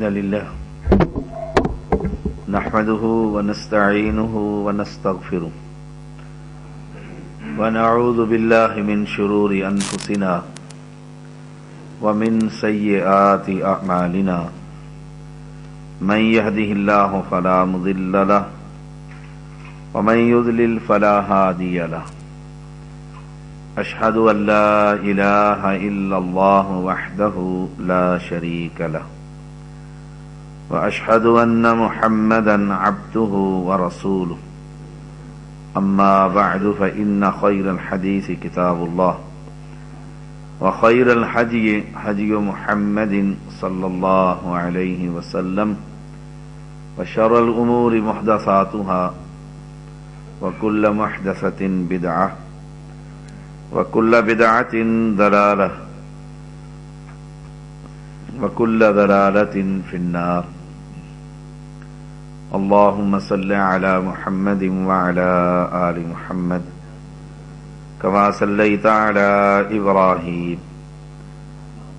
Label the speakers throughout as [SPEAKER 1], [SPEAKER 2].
[SPEAKER 1] لله نحمده ونستعينه ونستغفره ونعوذ بالله من شرور أنفسنا ومن سيئات أعمالنا من يهده الله فلا مضل له ومن يضلل فلا هادي له أشهد أن لا إله إلا الله وحده لا شريك له وأشهد أن محمدا عبده ورسوله أما بعد فإن خير الحديث كتاب الله وخير الهدي هدي محمد صلى الله عليه وسلم وشر الأمور محدثاتها وكل محدثة بدعة وكل بدعة ضلالة وكل ضلالة في النار اللهم صل على محمد وعلى آل محمد كما صليت على إبراهيم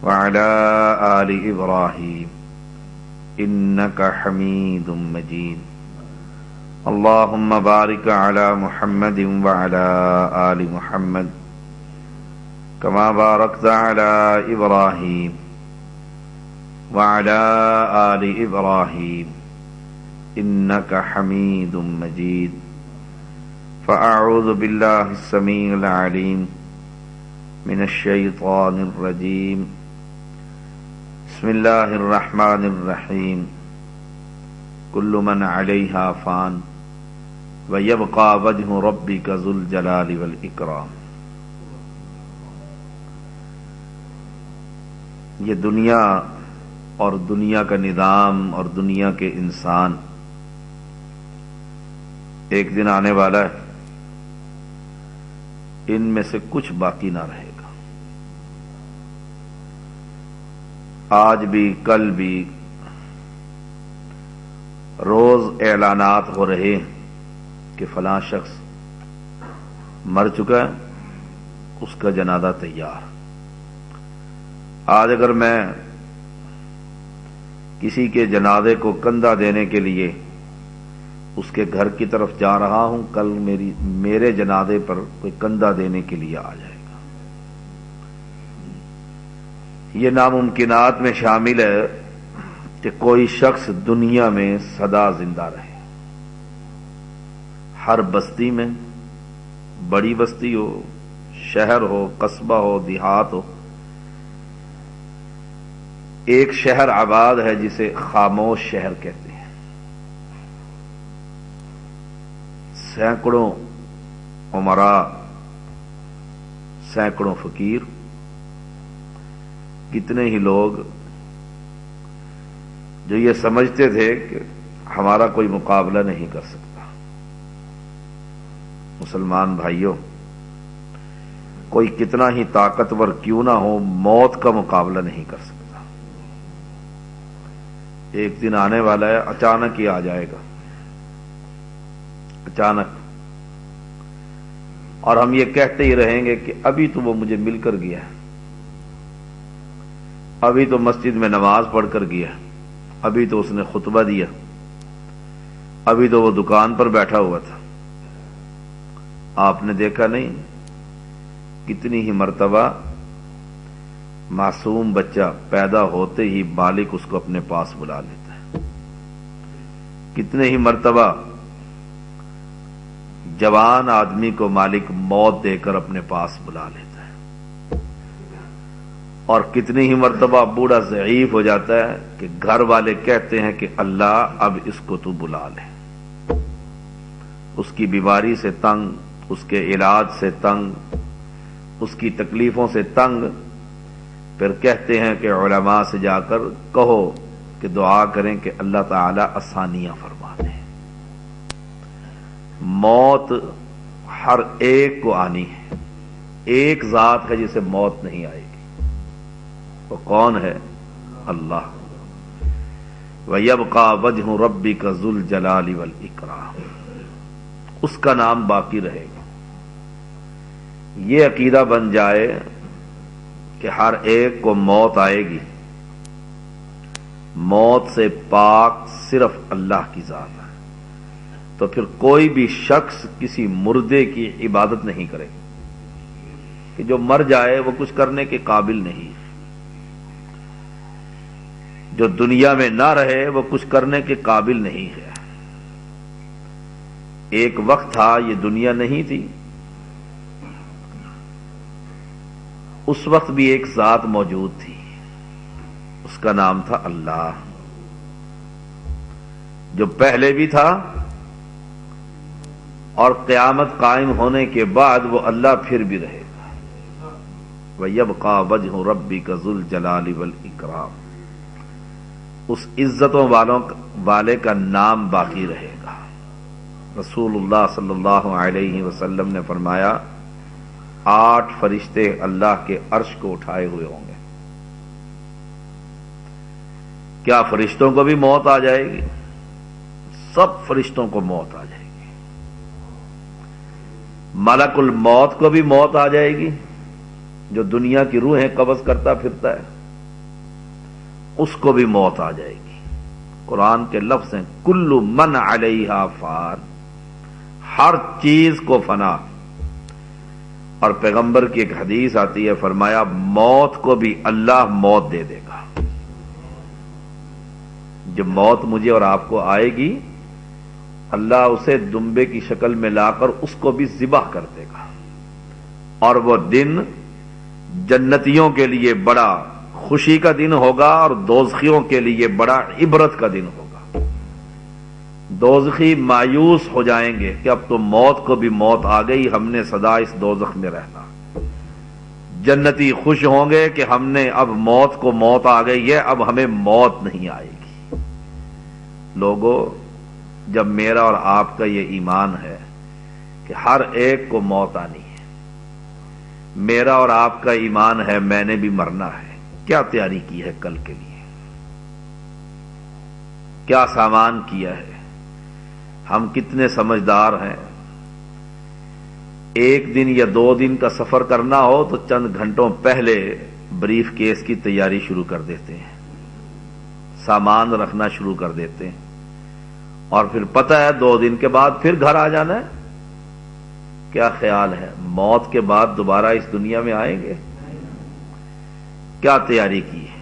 [SPEAKER 1] وعلى آل إبراهيم إنك حميد مجيد اللهم بارك على محمد وعلى آل محمد كما باركت على إبراهيم وعلى آل إبراهيم إنك حميد مجيد فأعوذ بالله السميع العليم من الشيطان الرجيم بسم الله الرحمن الرحيم كل من عليها فان ويبقى وجه ربك ذو الجلال والإكرام. یہ دنیا اور دنیا کا نظام اور دنیا کے انسان ایک دن آنے والا ہے، ان میں سے کچھ باقی نہ رہے گا. آج بھی کل بھی روز اعلانات ہو رہے ہیں کہ فلاں شخص مر چکا ہے، اس کا جنازہ تیار. آج اگر میں کسی کے جنازے کو کندھا دینے کے لیے اس کے گھر کی طرف جا رہا ہوں، کل میرے جنازے پر کوئی کندھا دینے کے لیے آ جائے گا. یہ ناممکنات میں شامل ہے کہ کوئی شخص دنیا میں سدا زندہ رہے. ہر بستی میں، بڑی بستی ہو، شہر ہو، قصبہ ہو، دیہات ہو، ایک شہر آباد ہے جسے خاموش شہر کہتے ہیں. سینکڑوں امراء، سینکڑوں فقیر، کتنے ہی لوگ جو یہ سمجھتے تھے کہ ہمارا کوئی مقابلہ نہیں کر سکتا. مسلمان بھائیوں، کوئی کتنا ہی طاقتور کیوں نہ ہو، موت کا مقابلہ نہیں کر سکتا. ایک دن آنے والا ہے، اچانک ہی آ جائے گا، اچانک. اور ہم یہ کہتے ہی رہیں گے کہ ابھی تو وہ مجھے مل کر گیا ہے، ابھی تو مسجد میں نماز پڑھ کر گیا، ابھی تو اس نے خطبہ دیا، ابھی تو وہ دکان پر بیٹھا ہوا تھا. آپ نے دیکھا نہیں کتنی ہی مرتبہ معصوم بچہ پیدا ہوتے ہی مالک اس کو اپنے پاس بلا لیتا ہے. کتنے ہی مرتبہ جوان آدمی کو مالک موت دے کر اپنے پاس بلا لیتا ہے، اور کتنی ہی مرتبہ بوڑھا ضعیف ہو جاتا ہے کہ گھر والے کہتے ہیں کہ اللہ اب اس کو تو بلا لے. اس کی بیماری سے تنگ، اس کے علاج سے تنگ، اس کی تکلیفوں سے تنگ، پھر کہتے ہیں کہ علماء سے جا کر کہو کہ دعا کریں کہ اللہ تعالی آسانیاں فرما دے. موت ہر ایک کو آنی ہے، ایک ذات ہے جسے موت نہیں آئے گی. وہ کون ہے؟ اللہ. وَيَبْقَى وَجْهُ رَبِّكَ ذُو الْجَلَالِ وَالْإِكْرَامِ. اس کا نام باقی رہے گا. یہ عقیدہ بن جائے کہ ہر ایک کو موت آئے گی، موت سے پاک صرف اللہ کی ذات ہے، تو پھر کوئی بھی شخص کسی مردے کی عبادت نہیں کرے کہ جو مر جائے وہ کچھ کرنے کے قابل نہیں، جو دنیا میں نہ رہے وہ کچھ کرنے کے قابل نہیں ہے۔ ایک وقت تھا یہ دنیا نہیں تھی، اس وقت بھی ایک ذات موجود تھی، اس کا نام تھا اللہ، جو پہلے بھی تھا اور قیامت قائم ہونے کے بعد وہ اللہ پھر بھی رہے گا۔ وَيَبْقَى وَجْهُ رَبِّكَ ذُو الْجَلَالِ وَالْإِكْرَامِ، اس عزتوں والے کا نام باقی رہے گا۔ رسول اللہ صلی اللہ علیہ وسلم نے فرمایا 8 فرشتے اللہ کے عرش کو اٹھائے ہوئے ہوں گے۔ کیا فرشتوں کو بھی موت آ جائے گی؟ سب فرشتوں کو موت آ جائے گی۔ ملک الموت کو بھی موت آ جائے گی، جو دنیا کی روحیں قبض کرتا پھرتا ہے، اس کو بھی موت آ جائے گی۔ قرآن کے لفظ ہیں کل من علیہا فان، ہر چیز کو فنا۔ اور پیغمبر کی ایک حدیث آتی ہے، فرمایا موت کو بھی اللہ موت دے دے گا۔ جب موت مجھے اور آپ کو آئے گی، اللہ اسے دمبے کی شکل میں لا کر اس کو بھی ذبح کر دے گا، اور وہ دن جنتیوں کے لیے بڑا خوشی کا دن ہوگا اور دوزخیوں کے لیے بڑا عبرت کا دن ہوگا۔ دوزخی مایوس ہو جائیں گے کہ اب تو موت کو بھی موت آ گئی، ہم نے سدا اس دوزخ میں رہنا۔ جنتی خوش ہوں گے کہ ہم نے اب موت کو موت آ گئی ہے، اب ہمیں موت نہیں آئے گی۔ لوگوں، جب میرا اور آپ کا یہ ایمان ہے کہ ہر ایک کو موت آنی ہے، میرا اور آپ کا ایمان ہے میں نے بھی مرنا ہے، کیا تیاری کی ہے کل کے لیے؟ کیا سامان کیا ہے؟ ہم کتنے سمجھدار ہیں؟ ایک دن یا 2 دن کا سفر کرنا ہو تو چند گھنٹوں پہلے بریف کیس کی تیاری شروع کر دیتے ہیں، سامان رکھنا شروع کر دیتے ہیں، اور پھر پتہ ہے 2 دن کے بعد پھر گھر آ جانا ہے۔ کیا خیال ہے موت کے بعد دوبارہ اس دنیا میں آئیں گے؟ کیا تیاری کی ہے؟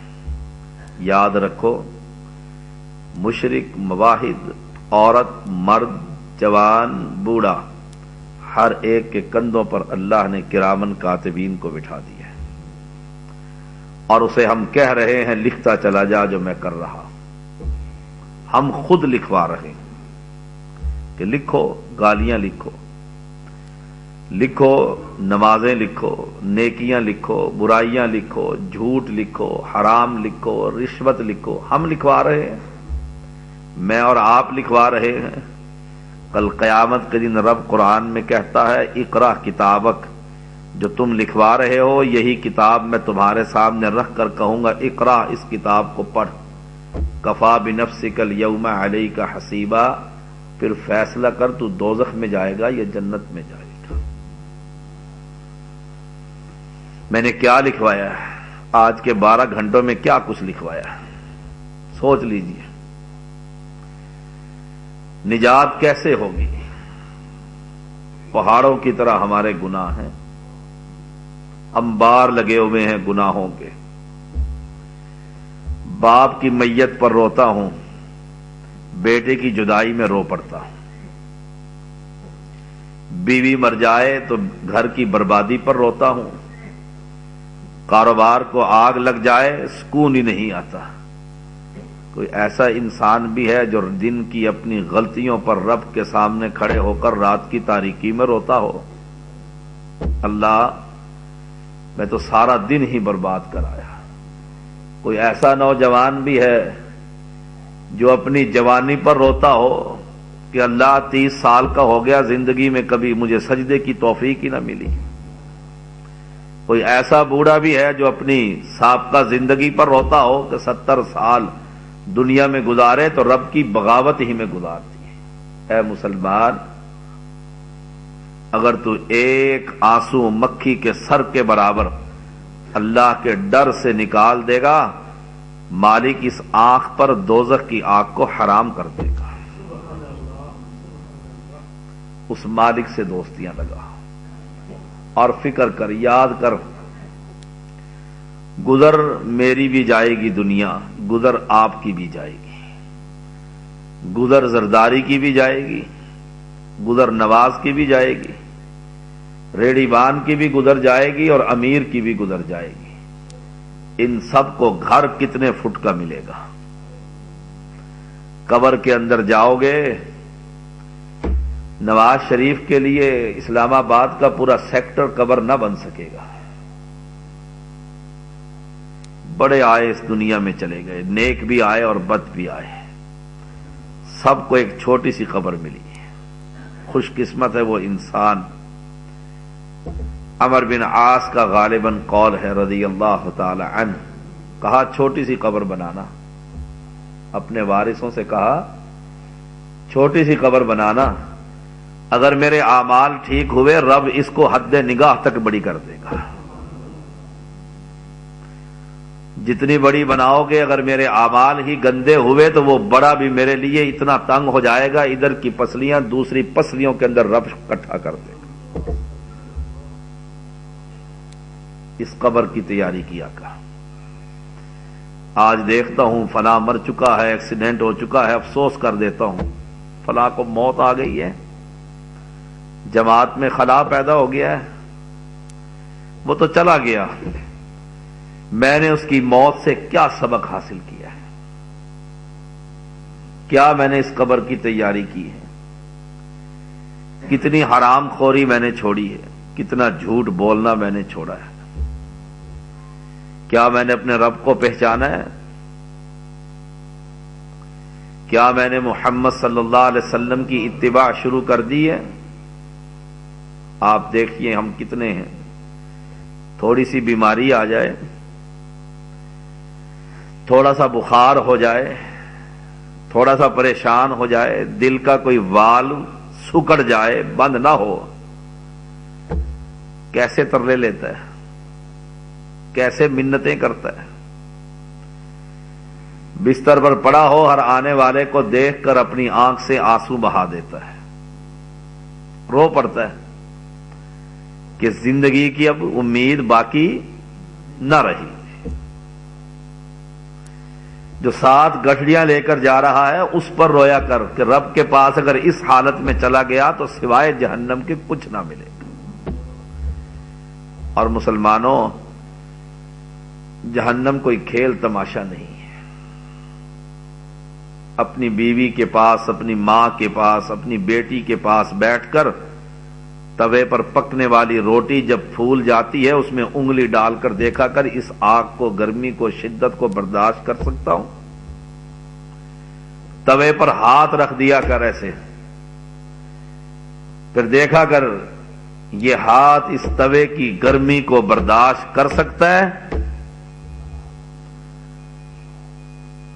[SPEAKER 1] یاد رکھو، مشرک، موحد، عورت، مرد، جوان، بوڑھا، ہر ایک کے کندھوں پر اللہ نے کرامن کاتبین کو بٹھا دیا ہے، اور اسے ہم کہہ رہے ہیں لکھتا چلا جا جو میں کر رہا۔ ہم خود لکھوا رہے ہیں کہ لکھو، گالیاں لکھو، لکھو نمازیں لکھو، نیکیاں لکھو، برائیاں لکھو، جھوٹ لکھو، حرام لکھو، رشوت لکھو۔ ہم لکھوا رہے ہیں، میں اور آپ لکھوا رہے ہیں۔ کل قیامت کے دن رب قرآن میں کہتا ہے اقرا کتابک، جو تم لکھوا رہے ہو یہی کتاب میں تمہارے سامنے رکھ کر کہوں گا اقرا، اس کتاب کو پڑھ، کفا بنفسک الیوم علیک حسیبا، پھر فیصلہ کر تو دوزخ میں جائے گا یا جنت میں جائے گا۔ میں نے کیا لکھوایا ہے؟ آج کے 12 گھنٹوں میں کیا کچھ لکھوایا ہے؟ سوچ لیجئے، نجات کیسے ہوگی؟ پہاڑوں کی طرح ہمارے گناہ ہیں، انبار لگے ہوئے ہیں گناہوں کے۔ باپ کی میت پر روتا ہوں، بیٹے کی جدائی میں رو پڑتا ہوں، بیوی مر جائے تو گھر کی بربادی پر روتا ہوں، کاروبار کو آگ لگ جائے سکون ہی نہیں آتا۔ کوئی ایسا انسان بھی ہے جو دن کی اپنی غلطیوں پر رب کے سامنے کھڑے ہو کر رات کی تاریکی میں روتا ہو؟ اللہ، میں تو سارا دن ہی برباد کرایا۔ کوئی ایسا نوجوان بھی ہے جو اپنی جوانی پر روتا ہو کہ اللہ 30 سال کا ہو گیا، زندگی میں کبھی مجھے سجدے کی توفیق ہی نہ ملی۔ کوئی ایسا بوڑھا بھی ہے جو اپنی سابقہ زندگی پر روتا ہو کہ 70 سال دنیا میں گزارے تو رب کی بغاوت ہی میں گزار دی۔ اے مسلمان، اگر تو ایک آنسو مکھی کے سر کے برابر اللہ کے ڈر سے نکال دے گا، مالک اس آنکھ پر دوزخ کی آگ کو حرام کر دے گا۔ اس مالک سے دوستیاں لگا اور فکر کر، یاد کر، گزر میری بھی جائے گی دنیا، گزر آپ کی بھی جائے گی، گزر زرداری کی بھی جائے گی، گزر نواز کی بھی جائے گی، ریڑھی بان کی بھی گزر جائے گی اور امیر کی بھی گزر جائے گی۔ ان سب کو گھر کتنے فٹ کا ملے گا؟ قبر کے اندر جاؤ گے، نواز شریف کے لیے اسلام آباد کا پورا سیکٹر قبر نہ بن سکے گا۔ بڑے آئے اس دنیا میں چلے گئے، نیک بھی آئے اور بد بھی آئے، سب کو ایک چھوٹی سی قبر ملی۔ خوش قسمت ہے وہ انسان۔ عمر بن عاص کا غالباً قول ہے رضی اللہ تعالی عنہ، کہا چھوٹی سی قبر بنانا، اپنے وارثوں سے کہا چھوٹی سی قبر بنانا، اگر میرے اعمال ٹھیک ہوئے رب اس کو حد نگاہ تک بڑی کر دے گا، جتنی بڑی بناؤ گے اگر میرے اعمال ہی گندے ہوئے تو وہ بڑا بھی میرے لیے اتنا تنگ ہو جائے گا، ادھر کی پسلیاں دوسری پسلیوں کے اندر رب اکٹھا کر دے گا۔ اس قبر کی تیاری کیا کر۔ آج دیکھتا ہوں فلاں مر چکا ہے، ایکسیڈنٹ ہو چکا ہے، افسوس کر دیتا ہوں فلاں کو موت آ گئی ہے، جماعت میں خلا پیدا ہو گیا ہے، وہ تو چلا گیا، میں نے اس کی موت سے کیا سبق حاصل کیا ہے، کیا میں نے اس قبر کی تیاری کی ہے، کتنی حرام خوری میں نے چھوڑی ہے، کتنا جھوٹ بولنا میں نے چھوڑا ہے، کیا میں نے اپنے رب کو پہچانا ہے، کیا میں نے محمد صلی اللہ علیہ وسلم کی اتباع شروع کر دی ہے؟ آپ دیکھیے ہم کتنے ہیں، تھوڑی سی بیماری آ جائے، تھوڑا سا بخار ہو جائے، تھوڑا سا پریشان ہو جائے، دل کا کوئی والو سکڑ جائے، بند نہ ہو، کیسے ترلے لیتا ہے، کیسے منتیں کرتا ہے، بستر پر پڑا ہو ہر آنے والے کو دیکھ کر اپنی آنکھ سے آنسو بہا دیتا ہے، رو پڑتا ہے کہ زندگی کی اب امید باقی نہ رہی۔ جو 7 گٹھڑیاں لے کر جا رہا ہے اس پر رویا کر کہ رب کے پاس اگر اس حالت میں چلا گیا تو سوائے جہنم کے کچھ نہ ملے گا۔ اور مسلمانوں، جہنم کوئی کھیل تماشا نہیں ہے۔ اپنی بیوی کے پاس، اپنی ماں کے پاس، اپنی بیٹی کے پاس بیٹھ کر توے پر پکنے والی روٹی جب پھول جاتی ہے اس میں انگلی ڈال کر دیکھا کر، اس آگ کو، گرمی کو، شدت کو برداشت کر سکتا ہوں؟ توے پر ہاتھ رکھ دیا کر ایسے، پھر دیکھا کر یہ ہاتھ اس توے کی گرمی کو برداشت کر سکتا ہے؟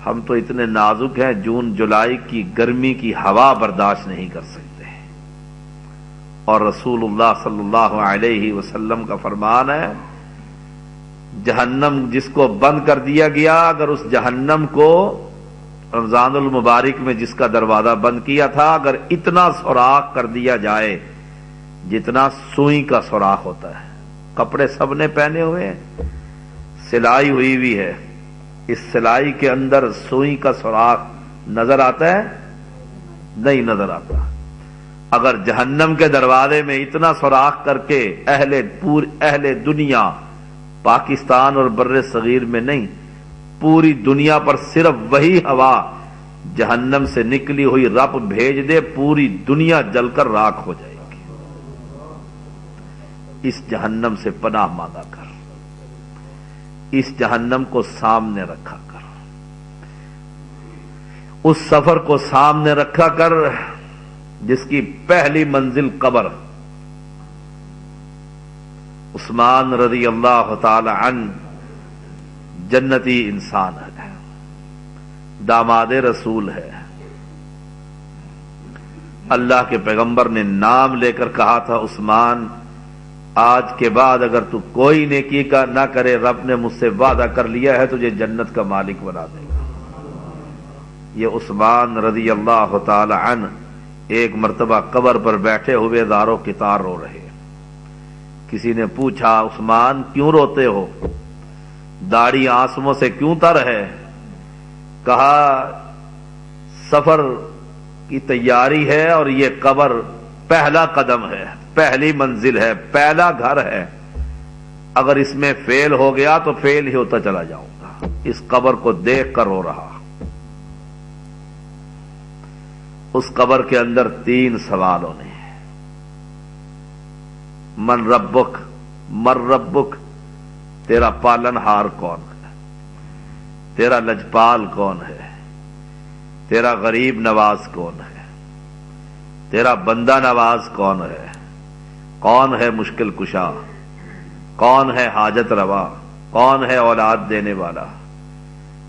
[SPEAKER 1] ہم تو اتنے نازک ہیں، جون جولائی کی گرمی کی ہوا برداشت نہیں کر سکتے، اور رسول اللہ صلی اللہ علیہ وسلم کا فرمان ہے جہنم جس کو بند کر دیا گیا، اگر اس جہنم کو رمضان المبارک میں جس کا دروازہ بند کیا تھا اگر اتنا سوراخ کر دیا جائے جتنا سوئی کا سوراخ ہوتا ہے، کپڑے سب نے پہنے ہوئے ہیں، سلائی ہوئی ہوئی ہے، اس سلائی کے اندر سوئی کا سوراخ نظر آتا ہے؟ نہیں نظر آتا۔ اگر جہنم کے دروازے میں اتنا سوراخ کر کے اہل دنیا، پاکستان اور بر صغیر میں نہیں، پوری دنیا پر صرف وہی ہوا جہنم سے نکلی ہوئی رب بھیج دے، پوری دنیا جل کر راکھ ہو جائے گی۔ اس جہنم سے پناہ مانگا کر، اس جہنم کو سامنے رکھا کر، اس سفر کو سامنے رکھا کر جس کی پہلی منزل قبر۔ عثمان رضی اللہ تعالی عنہ جنتی انسان ہے، داماد رسول ہے، اللہ کے پیغمبر نے نام لے کر کہا تھا عثمان آج کے بعد اگر تو کوئی نیکی کا نہ کرے، رب نے مجھ سے وعدہ کر لیا ہے تجھے جنت کا مالک بنا دے گا۔ یہ عثمان رضی اللہ تعالی عنہ ایک مرتبہ قبر پر بیٹھے ہوئے زاروں کتار رو رہے۔ کسی نے پوچھا عثمان کیوں روتے ہو، داڑھی آنسوؤں سے کیوں تر ہے؟ کہا سفر کی تیاری ہے اور یہ قبر پہلا قدم ہے، پہلی منزل ہے، پہلا گھر ہے، اگر اس میں فیل ہو گیا تو فیل ہی ہوتا چلا جاؤں گا۔ اس قبر کو دیکھ کر رو رہا۔ اس قبر کے اندر 3 سوال ہونے ہیں۔ من ربک، مر ربک، تیرا پالن ہار کون ہے، تیرا لجپال کون ہے، تیرا غریب نواز کون ہے، تیرا بندہ نواز کون ہے، کون ہے مشکل کشا، کون ہے حاجت روا، کون ہے اولاد دینے والا،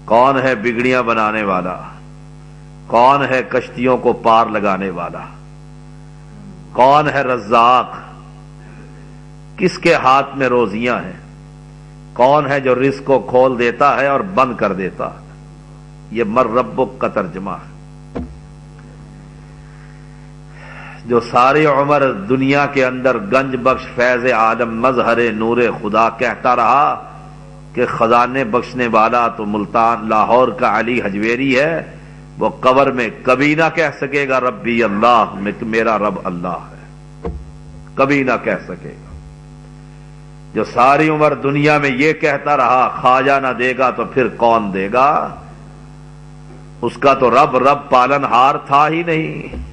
[SPEAKER 1] کون ہے بگڑیاں بنانے والا، کون ہے کشتیوں کو پار لگانے والا، کون ہے رزاق، کس کے ہاتھ میں روزیاں ہیں، کون ہے جو رزق کو کھول دیتا ہے اور بند کر دیتا ہے۔ یہ مر ربک کا ترجمہ ہے۔ جو ساری عمر دنیا کے اندر گنج بخش فیض عالم مظہر نور خدا کہتا رہا کہ خزانے بخشنے والا تو ملتان لاہور کا علی حجویری ہے، وہ قبر میں کبھی نہ کہہ سکے گا ربی اللہ، میرا رب اللہ ہے، کبھی نہ کہہ سکے گا۔ جو ساری عمر دنیا میں یہ کہتا رہا خواجہ نہ دے گا تو پھر کون دے گا، اس کا تو رب پالن ہار تھا ہی نہیں۔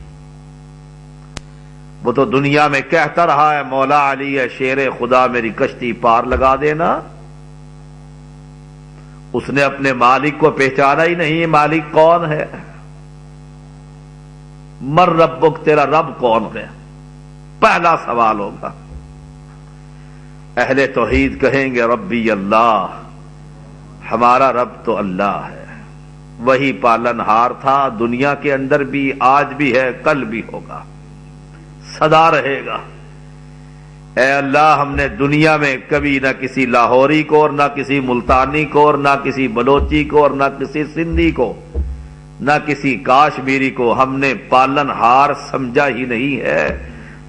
[SPEAKER 1] وہ تو دنیا میں کہتا رہا ہے مولا علی ہے شیر خدا میری کشتی پار لگا دینا۔ اس نے اپنے مالک کو پہچانا ہی نہیں، مالک کون ہے؟ مر ربک، تیرا رب کون ہے، پہلا سوال ہوگا۔ اہل توحید کہیں گے ربی اللہ، ہمارا رب تو اللہ ہے، وہی پالن ہار تھا، دنیا کے اندر بھی آج بھی ہے، کل بھی ہوگا، سدا رہے گا۔ اے اللہ ہم نے دنیا میں کبھی نہ کسی لاہوری کو اور نہ کسی ملتانی کو اور نہ کسی بلوچی کو اور نہ کسی سندھی کو نہ کسی کاشمیری کو ہم نے پالن ہار سمجھا ہی نہیں ہے۔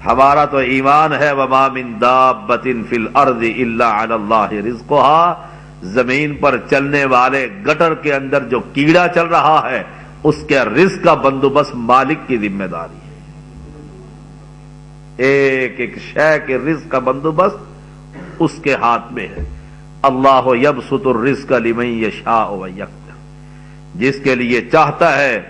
[SPEAKER 1] ہمارا تو ایمان ہے وما من دابۃ فی الارض الا علی اللہ رزقها، زمین پر چلنے والے گٹر کے اندر جو کیڑا چل رہا ہے اس کے رزق کا بندوبست مالک کی ذمہ داری ہے۔ ایک ایک شے کے رزق کا بندوبست اس کے ہاتھ میں ہے۔ اللہ یبسط الرزق لمن یشاء ویقدر، جس کے لیے چاہتا ہے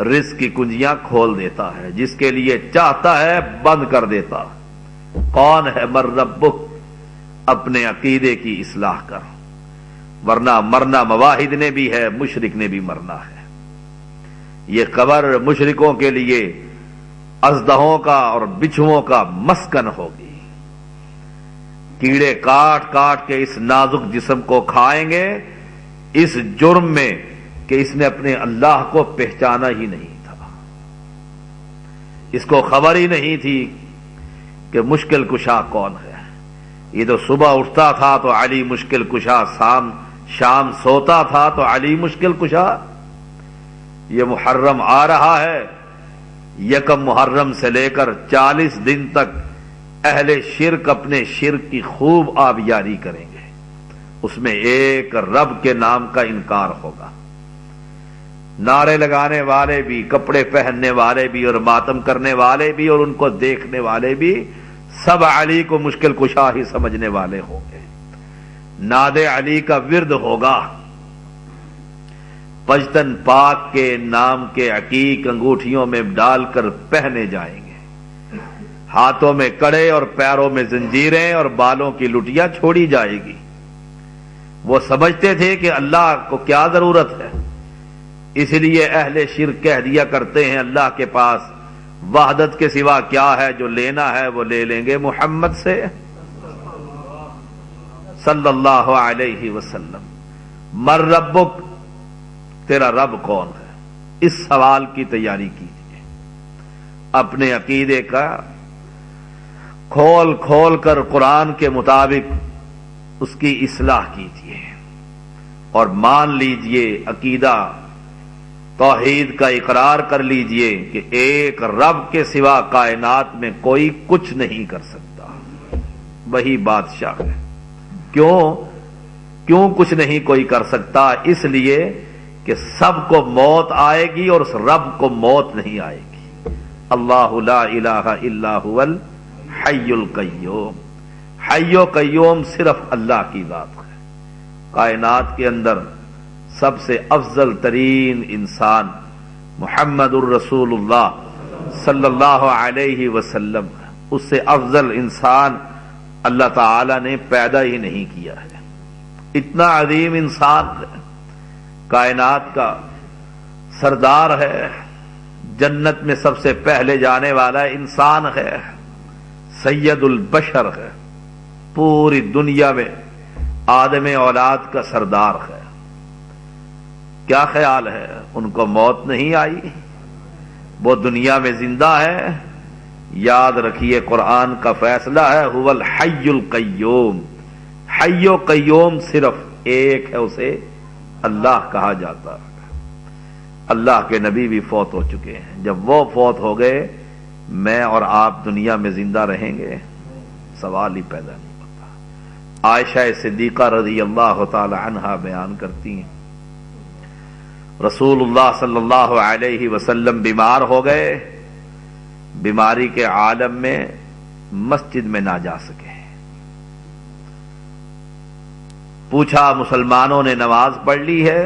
[SPEAKER 1] رزق کی کنجیاں کھول دیتا ہے، جس کے لیے چاہتا ہے بند کر دیتا ہے۔ کون ہے مر ربک، اپنے عقیدے کی اصلاح کر، ورنہ مرنا مواحد نے بھی ہے، مشرک نے بھی مرنا ہے۔ یہ قبر مشرکوں کے لیے اژدہوں کا اور بچھوؤں کا مسکن ہوگی۔ کیڑے کاٹ کاٹ کے اس نازک جسم کو کھائیں گے، اس جرم میں کہ اس نے اپنے اللہ کو پہچانا ہی نہیں تھا، اس کو خبر ہی نہیں تھی کہ مشکل کشا کون ہے۔ یہ تو صبح اٹھتا تھا تو علی مشکل کشا، شام سوتا تھا تو علی مشکل کشا۔ یہ محرم آ رہا ہے، یکم محرم سے لے کر 40 دن تک اہل شرک اپنے شرک کی خوب آبیاری کریں گے۔ اس میں ایک رب کے نام کا انکار ہوگا۔ نعرے لگانے والے بھی، کپڑے پہننے والے بھی اور ماتم کرنے والے بھی اور ان کو دیکھنے والے بھی سب علی کو مشکل کشا ہی سمجھنے والے ہوں گے۔ ناد علی کا ورد ہوگا، پجتن پاک کے نام کے عقیق انگوٹھیوں میں ڈال کر پہنے جائیں گے، ہاتھوں میں کڑے اور پیروں میں زنجیریں اور بالوں کی لٹیاں چھوڑی جائے گی۔ وہ سمجھتے تھے کہ اللہ کو کیا ضرورت ہے، اس لیے اہل شرک کہہ دیا کرتے ہیں اللہ کے پاس وحدت کے سوا کیا ہے، جو لینا ہے وہ لے لیں گے محمد سے صلی اللہ علیہ وسلم۔ مر ربک، تیرا رب کون ہے، اس سوال کی تیاری کیجیے، اپنے عقیدے کا کھول کھول کر قرآن کے مطابق اس کی اصلاح کیجیے اور مان لیجیے، عقیدہ توحید کا اقرار کر لیجئے کہ ایک رب کے سوا کائنات میں کوئی کچھ نہیں کر سکتا، وہی بادشاہ ہے۔ کیوں کچھ نہیں کوئی کر سکتا؟ اس لیے کہ سب کو موت آئے گی اور اس رب کو موت نہیں آئے گی۔ اللہ لا الہ الا هو الحی القیوم، حی و قیوم صرف اللہ کی ذات ہے۔ کائنات کے اندر سب سے افضل ترین انسان محمد الرسول اللہ صلی اللہ علیہ وسلم، اس سے افضل انسان اللہ تعالی نے پیدا ہی نہیں کیا ہے۔ اتنا عظیم انسان ہے، کائنات کا سردار ہے، جنت میں سب سے پہلے جانے والا انسان ہے، سید البشر ہے، پوری دنیا میں آدم اولاد کا سردار ہے۔ کیا خیال ہے ان کو موت نہیں آئی؟ وہ دنیا میں زندہ ہے۔ یاد رکھیے قرآن کا فیصلہ ہے، هو الحی القیوم، حی و قیوم صرف ایک ہے، اسے اللہ کہا جاتا ہے۔ اللہ کے نبی بھی فوت ہو چکے ہیں، جب وہ فوت ہو گئے میں اور آپ دنیا میں زندہ رہیں گے؟ سوال ہی پیدا نہیں ہوتا۔ عائشہ صدیقہ رضی اللہ تعالی عنہا بیان کرتی ہیں، رسول اللہ صلی اللہ علیہ وسلم بیمار ہو گئے، بیماری کے عالم میں مسجد میں نہ جا سکے۔ پوچھا مسلمانوں نے نماز پڑھ لی ہے؟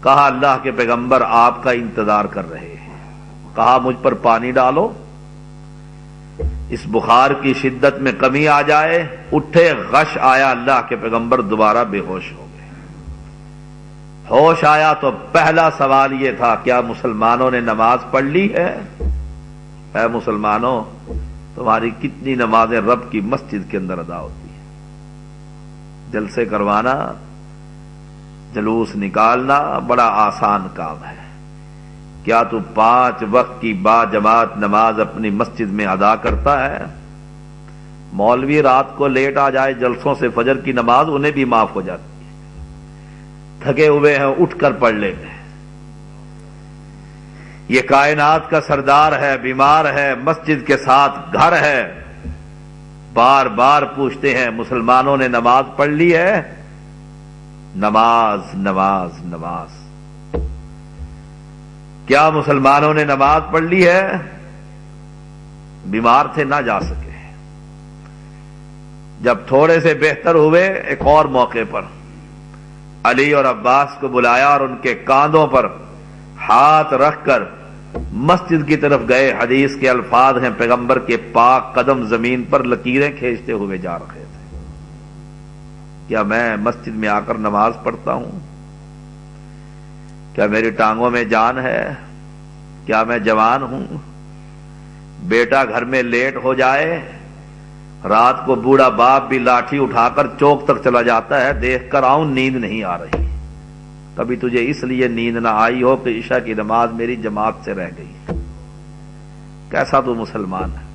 [SPEAKER 1] کہا اللہ کے پیغمبر آپ کا انتظار کر رہے ہیں۔ کہا مجھ پر پانی ڈالو، اس بخار کی شدت میں کمی آ جائے۔ اٹھے، غش آیا، اللہ کے پیغمبر دوبارہ بے ہوش ہو گئے۔ ہوش آیا تو پہلا سوال یہ تھا، کیا مسلمانوں نے نماز پڑھ لی ہے؟ اے مسلمانوں، تمہاری کتنی نمازیں رب کی مسجد کے اندر ادا ہوتی ہیں؟ جلسے کروانا، جلوس نکالنا بڑا آسان کام ہے۔ کیا تو 5 وقت کی با جماعت نماز اپنی مسجد میں ادا کرتا ہے؟ مولوی رات کو لیٹ آ جائے جلسوں سے، فجر کی نماز انہیں بھی معاف ہو جاتی ہے، تھکے ہوئے ہیں اٹھ کر پڑھ لیتے ہیں۔ یہ کائنات کا سردار ہے، بیمار ہے، مسجد کے ساتھ گھر ہے، بار بار پوچھتے ہیں مسلمانوں نے نماز پڑھ لی ہے؟ نماز نماز نماز۔ کیا مسلمانوں نے نماز پڑھ لی ہے؟ بیمار تھے نہ جا سکے۔ جب تھوڑے سے بہتر ہوئے، ایک اور موقع پر علی اور عباس کو بلایا اور ان کے کاندھوں پر ہاتھ رکھ کر مسجد کی طرف گئے۔ حدیث کے الفاظ ہیں، پیغمبر کے پاک قدم زمین پر لکیریں کھینچتے ہوئے جا رہے تھے۔ کیا میں مسجد میں آ کر نماز پڑھتا ہوں؟ کیا میری ٹانگوں میں جان ہے؟ کیا میں جوان ہوں؟ بیٹا گھر میں لیٹ ہو جائے، رات کو بوڑھا باپ بھی لاٹھی اٹھا کر چوک تک چلا جاتا ہے، دیکھ کر آؤں نیند نہیں آ رہی۔ کبھی تجھے اس لیے نیند نہ آئی ہو کہ عشاء کی نماز میری جماعت سے رہ گئی؟ کیسا تو مسلمان ہے؟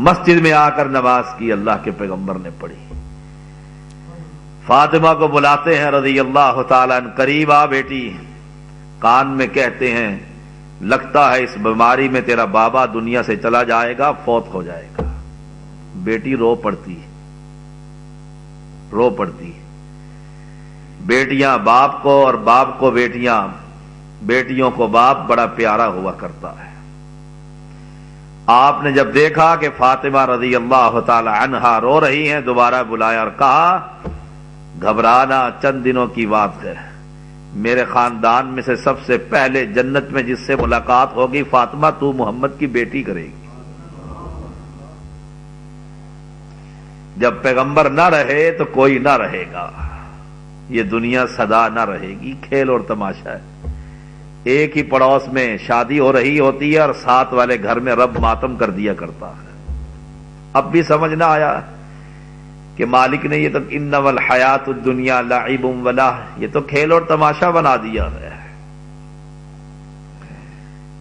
[SPEAKER 1] مسجد میں آ کر نماز کی، اللہ کے پیغمبر نے پڑھی۔ فاطمہ کو بلاتے ہیں رضی اللہ تعالیٰ عنہ، قریب آ بیٹی، کان میں کہتے ہیں لگتا ہے اس بیماری میں تیرا بابا دنیا سے چلا جائے گا، فوت ہو جائے گا۔ بیٹی رو پڑتی، رو پڑتی۔ بیٹیاں باپ کو اور باپ کو بیٹیاں، بیٹیوں کو باپ بڑا پیارا ہوا کرتا ہے۔ آپ نے جب دیکھا کہ فاطمہ رضی اللہ تعالی عنہا رو رہی ہیں، دوبارہ بلایا اور کہا گھبرانا چند دنوں کی بات ہے، میرے خاندان میں سے سب سے پہلے جنت میں جس سے ملاقات ہوگی فاطمہ تو محمد کی بیٹی کرے گی۔ جب پیغمبر نہ رہے تو کوئی نہ رہے گا، یہ دنیا سدا نہ رہے گی، کھیل اور تماشا ہے۔ ایک ہی پڑوس میں شادی ہو رہی ہوتی ہے اور ساتھ والے گھر میں رب ماتم کر دیا کرتا ہے۔ اب بھی سمجھ نہ آیا کہ مالک نے یہ تو انما الحیات الدنیا لعب ولہ، یہ تو کھیل اور تماشا بنا دیا ہے۔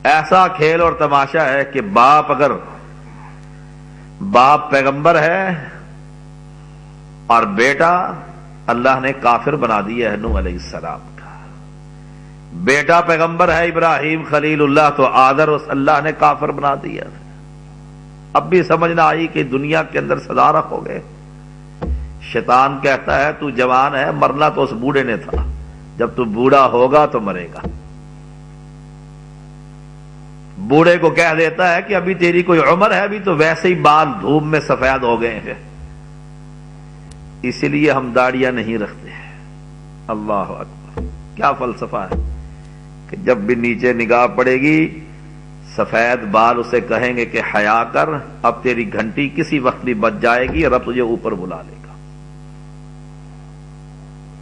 [SPEAKER 1] ایسا کھیل اور تماشا ہے کہ اگر باپ پیغمبر ہے اور بیٹا اللہ نے کافر بنا دیا ہے نوح علیہ السلام کا. بیٹا پیغمبر ہے ابراہیم خلیل اللہ تو آدر اللہ نے کافر بنا دیا. اب بھی سمجھ نہ آئی کہ دنیا کے اندر سزا رکھو گے. شیطان کہتا ہے تو جوان ہے، مرنا تو اس بوڑھے نے تھا، جب تو بوڑھا ہوگا تو مرے گا. بوڑھے کو کہہ دیتا ہے کہ ابھی تیری کوئی عمر ہے، ابھی تو ویسے ہی بال دھوپ میں سفید ہو گئے ہیں، اسی لیے ہم داڑیاں نہیں رکھتے. اللہ اکبر، کیا فلسفہ ہے کہ جب بھی نیچے نگاہ پڑے گی سفید بال اسے کہیں گے کہ حیا کر، اب تیری گھنٹی کسی وقت بھی بج جائے گی، رب تجھے اوپر بلا لے گا،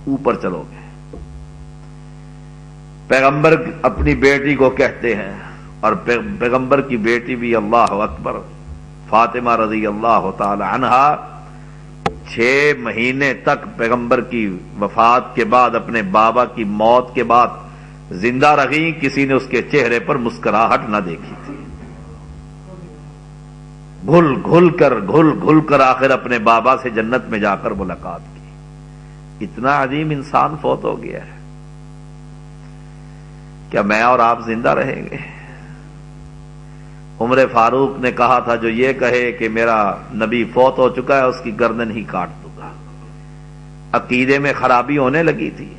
[SPEAKER 1] اوپر چلو گے. پیغمبر اپنی بیٹی کو کہتے ہیں، اور پیغمبر کی بیٹی بھی اللہ اکبر فاطمہ رضی اللہ تعالی عنہا 6 مہینے تک پیغمبر کی وفات کے بعد، اپنے بابا کی موت کے بعد زندہ رہی. کسی نے اس کے چہرے پر مسکراہٹ نہ دیکھی تھی. گھل گھل کر آخر اپنے بابا سے جنت میں جا کر ملاقات کی. اتنا عظیم انسان فوت ہو گیا ہے، کیا میں اور آپ زندہ رہیں گے؟ عمر فاروق نے کہا تھا جو یہ کہے کہ میرا نبی فوت ہو چکا ہے اس کی گردن ہی کاٹ دوں گا. عقیدے میں خرابی ہونے لگی تھی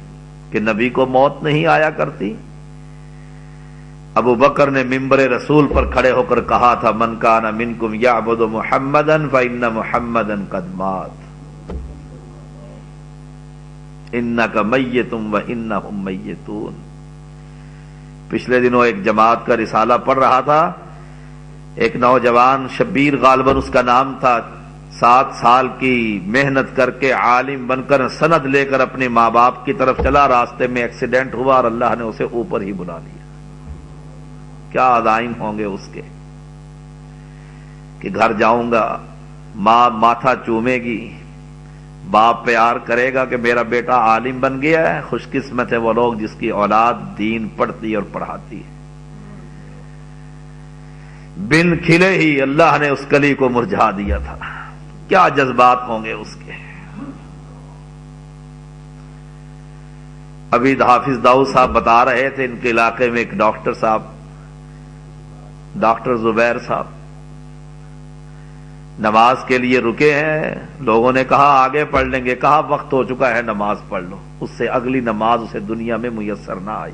[SPEAKER 1] کہ نبی کو موت نہیں آیا کرتی. ابو بکر نے ممبر رسول پر کھڑے ہو کر کہا تھا من کان منکم یعبد محمدا فإن محمدا قد مات انک میت وانہم میتون. پچھلے دنوں ایک جماعت کا رسالہ پڑھ رہا تھا. ایک نوجوان شبیر غالباً اس کا نام تھا، 7 سال کی محنت کر کے عالم بن کر سند لے کر اپنے ماں باپ کی طرف چلا، راستے میں ایکسیڈنٹ ہوا اور اللہ نے اسے اوپر ہی بلا لیا. کیا عزائم ہوں گے اس کے کہ گھر جاؤں گا، ماں ماتھا چومے گی، باپ پیار کرے گا کہ میرا بیٹا عالم بن گیا ہے. خوش قسمت ہے وہ لوگ جس کی اولاد دین پڑھتی اور پڑھاتی ہے. بن کھلے ہی اللہ نے اس کلی کو مرجھا دیا تھا. کیا جذبات ہوں گے اس کے. ابھی حافظ داؤد صاحب بتا رہے تھے ان کے علاقے میں ایک ڈاکٹر صاحب، ڈاکٹر زبیر صاحب نماز کے لیے رکے ہیں. لوگوں نے کہا آگے پڑھ لیں گے، کہا وقت ہو چکا ہے نماز پڑھ لو. اس سے اگلی نماز اسے دنیا میں میسر نہ آئی.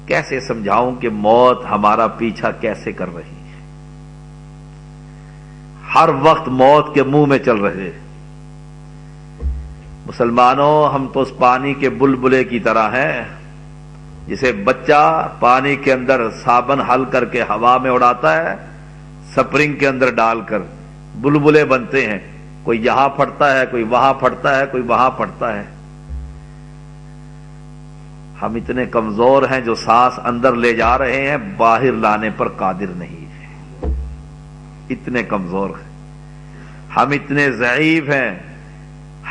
[SPEAKER 1] کیسے سمجھاؤں کہ موت ہمارا پیچھا کیسے کر رہی ہے. ہر وقت موت کے منہ میں چل رہے. مسلمانوں ہم تو اس پانی کے بلبلے کی طرح ہیں جسے بچہ پانی کے اندر صابن حل کر کے ہوا میں اڑاتا ہے، سپرنگ کے اندر ڈال کر بلبلے بنتے ہیں. کوئی یہاں پھٹتا ہے، کوئی وہاں پھٹتا ہے، کوئی وہاں پھٹتا ہے. ہم اتنے کمزور ہیں جو سانس اندر لے جا رہے ہیں باہر لانے پر قادر نہیں ہیں. اتنے کمزور ہیں ہم، اتنے ضعیف ہیں.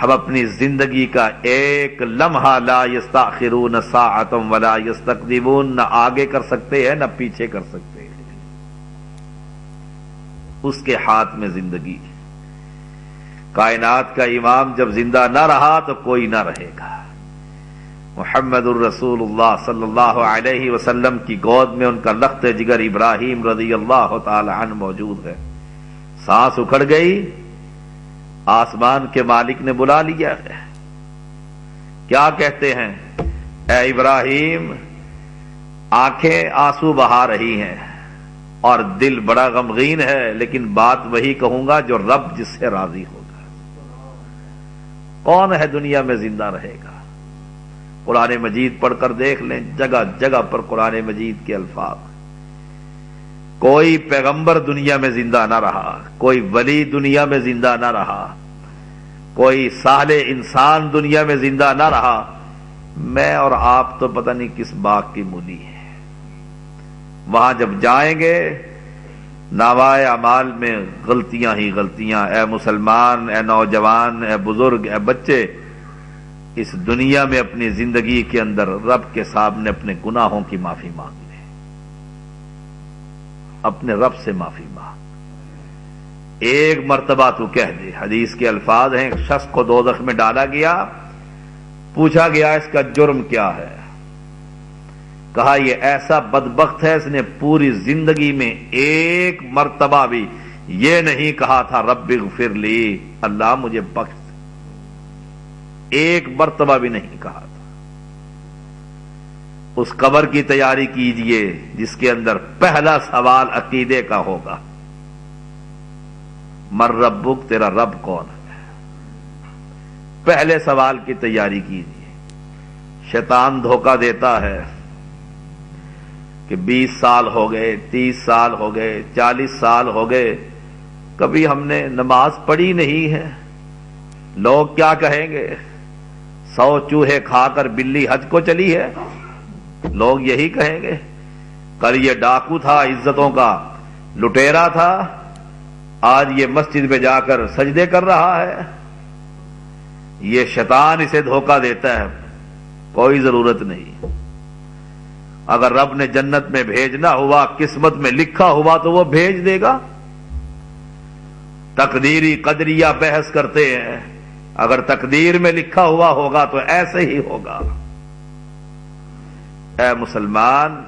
[SPEAKER 1] ہم اپنی زندگی کا ایک لمحہ لا یستاخرون ساعۃ ولا یستقدمون، نہ آگے کر سکتے ہیں نہ پیچھے کر سکتے ہیں. اس کے ہاتھ میں زندگی. کائنات کا امام جب زندہ نہ رہا تو کوئی نہ رہے گا. محمد الرسول اللہ صلی اللہ علیہ وسلم کی گود میں ان کا لخت جگر ابراہیم رضی اللہ تعالی عنہ موجود ہے. سانس اکھڑ گئی، آسمان کے مالک نے بلا لیا ہے. کیا کہتے ہیں؟ اے ابراہیم، آنکھیں آنسو بہا رہی ہیں اور دل بڑا غمگین ہے، لیکن بات وہی کہوں گا جو رب جس سے راضی ہوگا. کون ہے دنیا میں زندہ رہے گا؟ قرآن مجید پڑھ کر دیکھ لیں، جگہ جگہ پر قرآن مجید کے الفاظ. کوئی پیغمبر دنیا میں زندہ نہ رہا، کوئی ولی دنیا میں زندہ نہ رہا، کوئی صالح انسان دنیا میں زندہ نہ رہا. میں اور آپ تو پتہ نہیں کس باغ کی مولی ہے. وہاں جب جائیں گے نامۂ اعمال میں غلطیاں ہی غلطیاں. اے مسلمان، اے نوجوان، اے بزرگ، اے بچے، اس دنیا میں اپنی زندگی کے اندر رب کے سامنے اپنے گناہوں کی معافی مانگ لے، اپنے رب سے معافی مانگ۔ ایک مرتبہ تو کہہ دے، حدیث کے الفاظ ہیں، ایک شخص کو دوزخ میں ڈالا گیا، پوچھا گیا اس کا جرم کیا ہے؟ کہا یہ ایسا بدبخت ہے اس نے پوری زندگی میں ایک مرتبہ بھی یہ نہیں کہا تھا رب اغفر لی، اللہ مجھے بخش دے، ایک مرتبہ بھی نہیں کہا تھا۔ اس قبر کی تیاری کیجئے جس کے اندر پہلا سوال عقیدے کا ہوگا، من ربک، تیرا رب کون ہے؟ پہلے سوال کی تیاری کیجئے۔ شیطان دھوکہ دیتا ہے کہ 20 سال ہو گئے، 30 سال ہو گئے، 40 سال ہو گئے، کبھی ہم نے نماز پڑھی نہیں ہے، لوگ کیا کہیں گے؟ 100 چوہے کھا کر بلی حج کو چلی ہے، لوگ یہی کہیں گے۔ کل یہ ڈاکو تھا، عزتوں کا لٹیرا تھا، آج یہ مسجد میں جا کر سجدے کر رہا ہے۔ یہ شیطان اسے دھوکہ دیتا ہے، کوئی ضرورت نہیں۔ اگر رب نے جنت میں بھیجنا ہوا، قسمت میں لکھا ہوا تو وہ بھیج دے گا۔ تقدیری قدریہ بحث کرتے ہیں، اگر تقدیر میں لکھا ہوا ہوگا تو ایسے ہی ہوگا۔ اے مسلمان،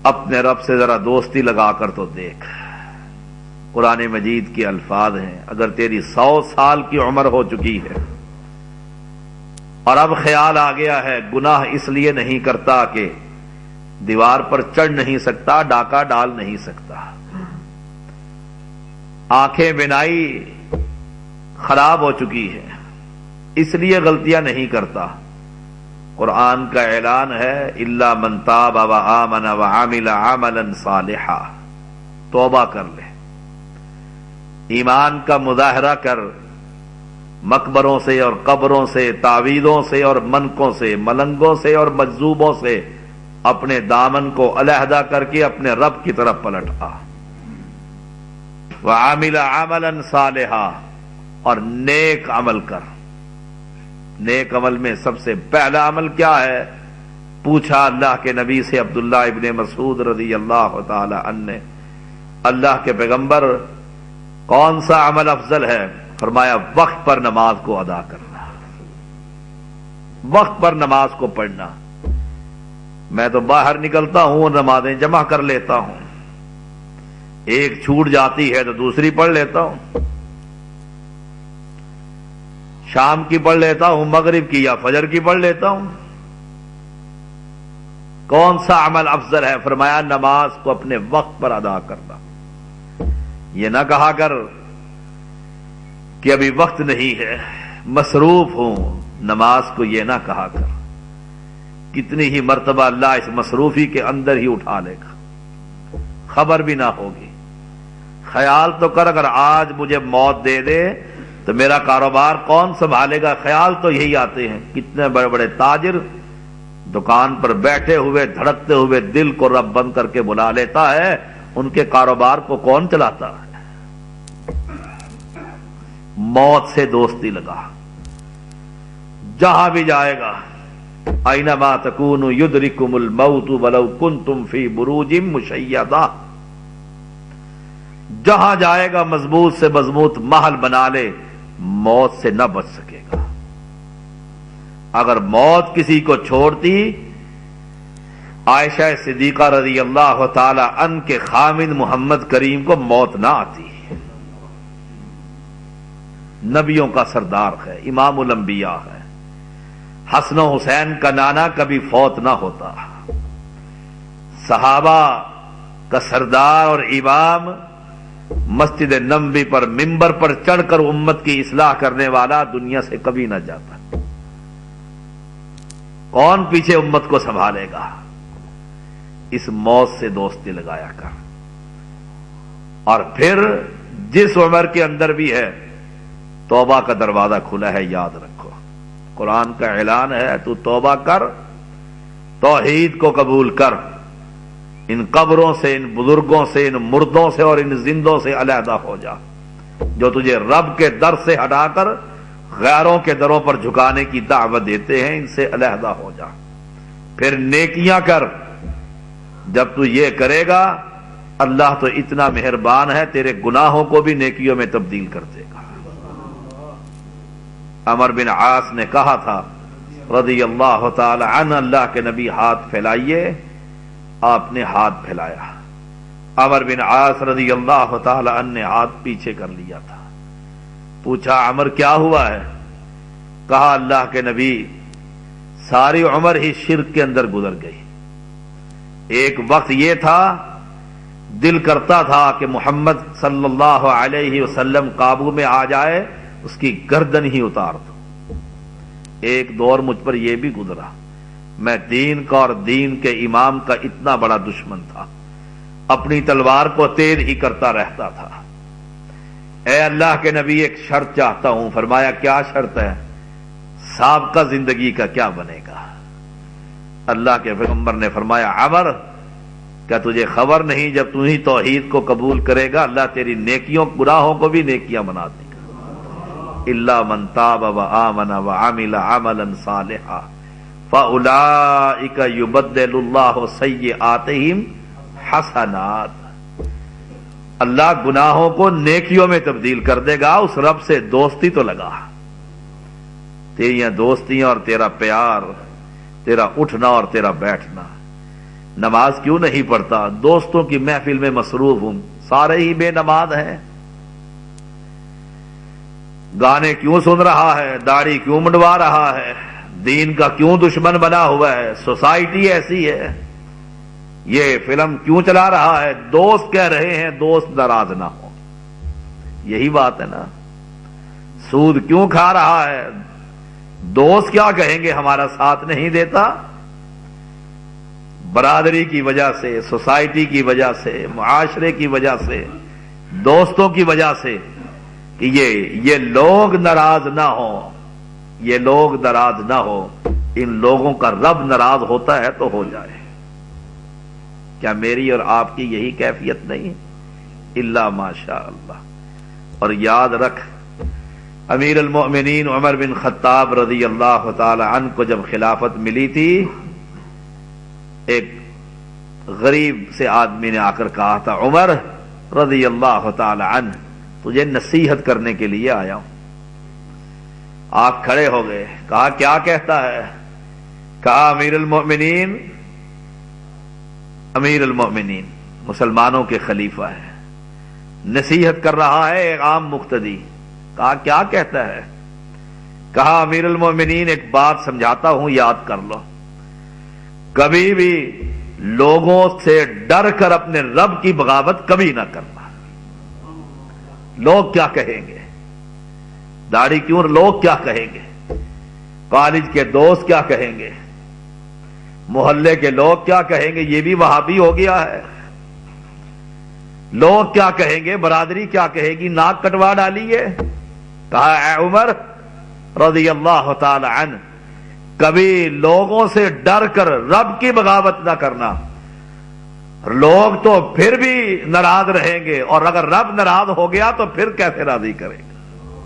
[SPEAKER 1] اپنے رب سے ذرا دوستی لگا کر تو دیکھ۔ قرآن مجید کے الفاظ ہیں، اگر تیری 100 سال کی عمر ہو چکی ہے اور اب خیال آ گیا ہے گناہ اس لیے نہیں کرتا کہ دیوار پر چڑھ نہیں سکتا، ڈاکہ ڈال نہیں سکتا، آنکھیں بینائی خراب ہو چکی ہے، اس لیے غلطیاں نہیں کرتا، قرآن کا اعلان ہے الا من تاب وآمن وعمل عملا صالحا، توبہ کر لے، ایمان کا مظاہرہ کر، مقبروں سے اور قبروں سے، تعویذوں سے اور منکوں سے، ملنگوں سے اور مجذوبوں سے اپنے دامن کو علیحدہ کر کے اپنے رب کی طرف پلٹ آ، وعمل عملا صالحا، اور نیک عمل کر۔ نیک عمل میں سب سے پہلا عمل کیا ہے؟ پوچھا اللہ کے نبی سے عبداللہ ابن مسعود رضی اللہ تعالی عنہ نے، اللہ کے پیغمبر کون سا عمل افضل ہے؟ فرمایا وقت پر نماز کو ادا کرنا، وقت پر نماز کو پڑھنا۔ میں تو باہر نکلتا ہوں، نمازیں جمع کر لیتا ہوں، ایک چھوٹ جاتی ہے تو دوسری پڑھ لیتا ہوں، شام کی پڑھ لیتا ہوں، مغرب کی یا فجر کی پڑھ لیتا ہوں۔ کون سا عمل افضل ہے؟ فرمایا نماز کو اپنے وقت پر ادا کرنا۔ یہ نہ کہا کر کہ ابھی وقت نہیں ہے، مصروف ہوں، نماز کو یہ نہ کہا کر، کتنی ہی مرتبہ اللہ اس مصروفی کے اندر ہی اٹھا لے گا، خبر بھی نہ ہوگی۔ خیال تو کر اگر آج مجھے موت دے دے تو میرا کاروبار کون سنبھالے گا؟ خیال تو یہی آتے ہیں۔ کتنے بڑے بڑے تاجر دکان پر بیٹھے ہوئے دھڑکتے ہوئے دل کو رب بند کر کے بلا لیتا ہے، ان کے کاروبار کو کون چلاتا ہے؟ موت سے دوستی لگا، جہاں بھی جائے گا، اینما تکونوا یدرککم الموت ولو کنتم فی بروج مشیدہ، جہاں جائے گا مضبوط سے مضبوط محل بنا لے، موت سے نہ بچ سکے گا۔ اگر موت کسی کو چھوڑتی، عائشہ صدیقہ رضی اللہ تعالی عنہ کے خامد محمد کریم کو موت نہ آتی، نبیوں کا سردار ہے، امام الانبیاء ہے، حسن و حسین کا نانا کبھی فوت نہ ہوتا، صحابہ کا سردار اور امام، مسجد نبوی پر منبر پر چڑھ کر امت کی اصلاح کرنے والا دنیا سے کبھی نہ جاتا۔ کون پیچھے امت کو سنبھالے گا؟ اس موت سے دوستی لگایا کر، اور پھر جس عمر کے اندر بھی ہے توبہ کا دروازہ کھلا ہے، یاد رکھو، قرآن کا اعلان ہے، تو توبہ کر، توحید کو قبول کر، ان قبروں سے، ان بزرگوں سے، ان مردوں سے اور ان زندوں سے علیحدہ ہو جا جو تجھے رب کے در سے ہٹا کر غیروں کے دروں پر جھکانے کی دعوت دیتے ہیں، ان سے علیحدہ ہو جا، پھر نیکیاں کر۔ جب تو یہ کرے گا اللہ تو اتنا مہربان ہے، تیرے گناہوں کو بھی نیکیوں میں تبدیل کر دے گا۔ عمر بن عاص نے کہا تھا رضی اللہ تعالی عنہ، اللہ کے نبی ہاتھ پھیلائیے، آپ نے ہاتھ پھیلایا۔ عمر بن عاص رضی اللہ تعالی عنہ نے ہاتھ پیچھے کر لیا تھا۔ پوچھا عمر کیا ہوا ہے؟ کہا اللہ کے نبی ساری عمر ہی شرک کے اندر گزر گئی، ایک وقت یہ تھا دل کرتا تھا کہ محمد صلی اللہ علیہ وسلم قابو میں آ جائے، اس کی گردن ہی اتار دو۔ ایک دور مجھ پر یہ بھی گزرا، میں دین کا اور دین کے امام کا اتنا بڑا دشمن تھا، اپنی تلوار کو تیز ہی کرتا رہتا تھا۔ اے اللہ کے نبی ایک شرط چاہتا ہوں۔ فرمایا کیا شرط ہے؟ سابقہ زندگی کا کیا بنے گا؟ اللہ کے پیغمبر نے فرمایا عمر کیا تجھے خبر نہیں جب تو ہی توحید کو قبول کرے گا اللہ تیری نیکیوں گناہوں کو بھی نیکیاں بنا دے گا۔ الا من تاب وآمن وعمل عملا صالحا فاولئک یبدل اللہ سیئاتہم حسنات۔ اللہ گناہوں کو نیکیوں میں تبدیل کر دے گا۔ اس رب سے دوستی تو لگا، تیریاں دوستیاں اور تیرا پیار، تیرا اٹھنا اور تیرا بیٹھنا۔ نماز کیوں نہیں پڑھتا؟ دوستوں کی محفل میں مصروف ہوں، سارے ہی بے نماز ہیں۔ گانے کیوں سن رہا ہے؟ داڑھی کیوں منڈوا رہا ہے؟ دین کا کیوں دشمن بنا ہوا ہے؟ سوسائٹی ایسی ہے۔ یہ فلم کیوں چلا رہا ہے؟ دوست کہہ رہے ہیں دوست ناراض نہ ہو، یہی بات ہے نا۔ سود کیوں کھا رہا ہے؟ دوست کیا کہیں گے ہمارا ساتھ نہیں دیتا؟ برادری کی وجہ سے، سوسائٹی کی وجہ سے، معاشرے کی وجہ سے، دوستوں کی وجہ سے کہ یہ لوگ ناراض نہ ہوں، یہ لوگ ناراض نہ ہو۔ ان لوگوں کا رب ناراض ہوتا ہے تو ہو جائے۔ کیا میری اور آپ کی یہی کیفیت نہیں؟ الا ماشاء اللہ۔ اور یاد رکھ امیر المؤمنین عمر بن خطاب رضی اللہ تعالی عنہ کو جب خلافت ملی تھی، ایک غریب سے آدمی نے آ کر کہا تھا عمر رضی اللہ تعالی عنہ تجھے نصیحت کرنے کے لیے آیا ہوں۔ آپ کھڑے ہو گئے، کہا کیا کہتا ہے؟ کہا امیر المؤمنین مسلمانوں کے خلیفہ ہے، نصیحت کر رہا ہے ایک عام مقتدی۔ کہا کیا کہتا ہے؟ کہا امیر المؤمنین ایک بات سمجھاتا ہوں، یاد کر لو، کبھی بھی لوگوں سے ڈر کر اپنے رب کی بغاوت کبھی نہ کرنا۔ لوگ کیا کہیں گے؟ داڑھی کیوں؟ لوگ کیا کہیں گے؟ کالج کے دوست کیا کہیں گے؟ محلے کے لوگ کیا کہیں گے؟ یہ بھی وہابی ہو گیا ہے۔ لوگ کیا کہیں گے؟ برادری کیا کہے گی؟ ناک کٹوا ڈالی ہے۔ کہا اے عمر رضی اللہ تعالی عنہ کبھی لوگوں سے ڈر کر رب کی بغاوت نہ کرنا۔ لوگ تو پھر بھی ناراض رہیں گے، اور اگر رب ناراض ہو گیا تو پھر کیسے راضی کرے گا؟